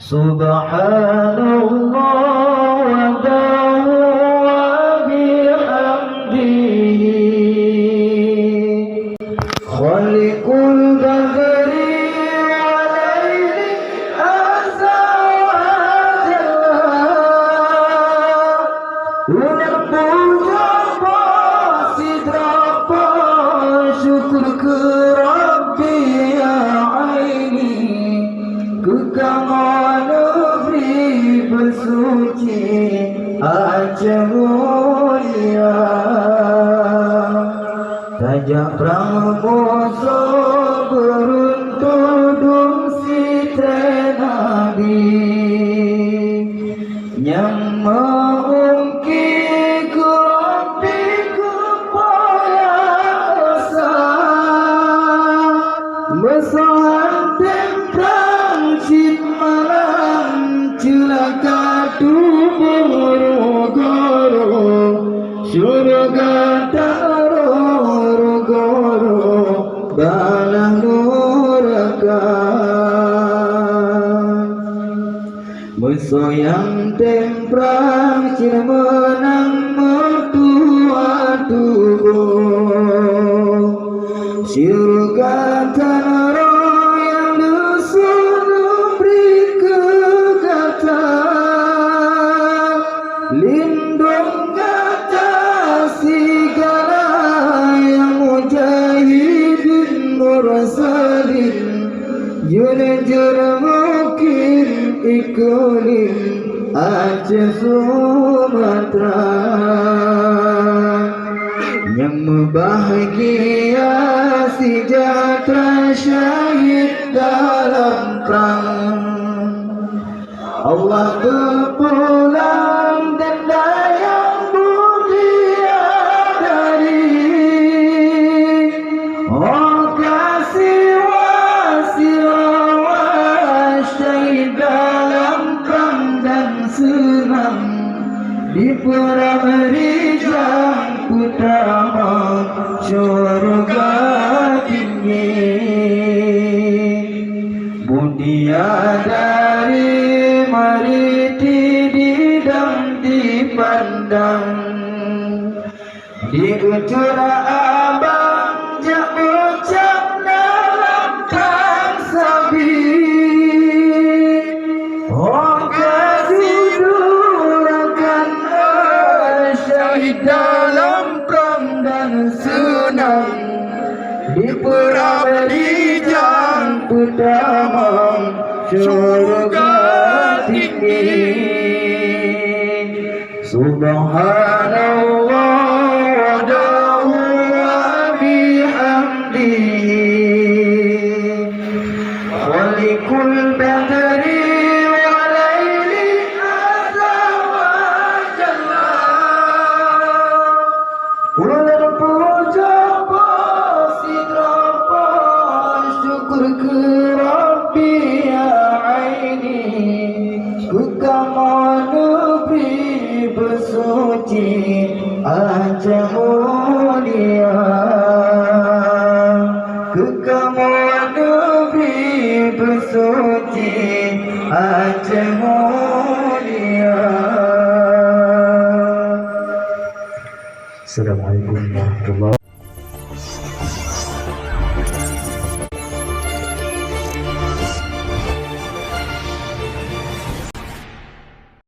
Subhanallah wa bihamdihi khaliqul badri wa layli azza wa jalla puja sidrapa syukur ke Rabbi ya aini kekaman bersuci Aceh mulia tajak prang musuh beruntudung sitra Nabi yang mengungkit kopi kepala besaran temprang cip malam celaka tubuh goro surga taror goro balah neraka musuh yang temprang cina menang mertua tubuh surga taror lindung kata segala yang mujahidin mursalin jujur mungkin iklim Aceh Sumatera yang bahagia sejahtera syahid dalam perang Allah berpulang denda yang mulia dari kasih wasilah syahid dalam perang dan senang di perang rijal utama syurga tinggi mulia dari mariti didam dipandang di ucura abang jak ucap dalam Prang Sabi kasih durakan syahid dalam perang dan senang di perang rijal utama syurga tinggi Subhanallah wa bihamdihi khaliqul badri wa layli azza wa jalla ular puja sidrapa syukur ke Rabbi ya aini kekaman negeri bersuci Aceh mulia kekaman negeri bersuci Aceh mulia. Assalamualaikum warahmatullahi wabarakatuh.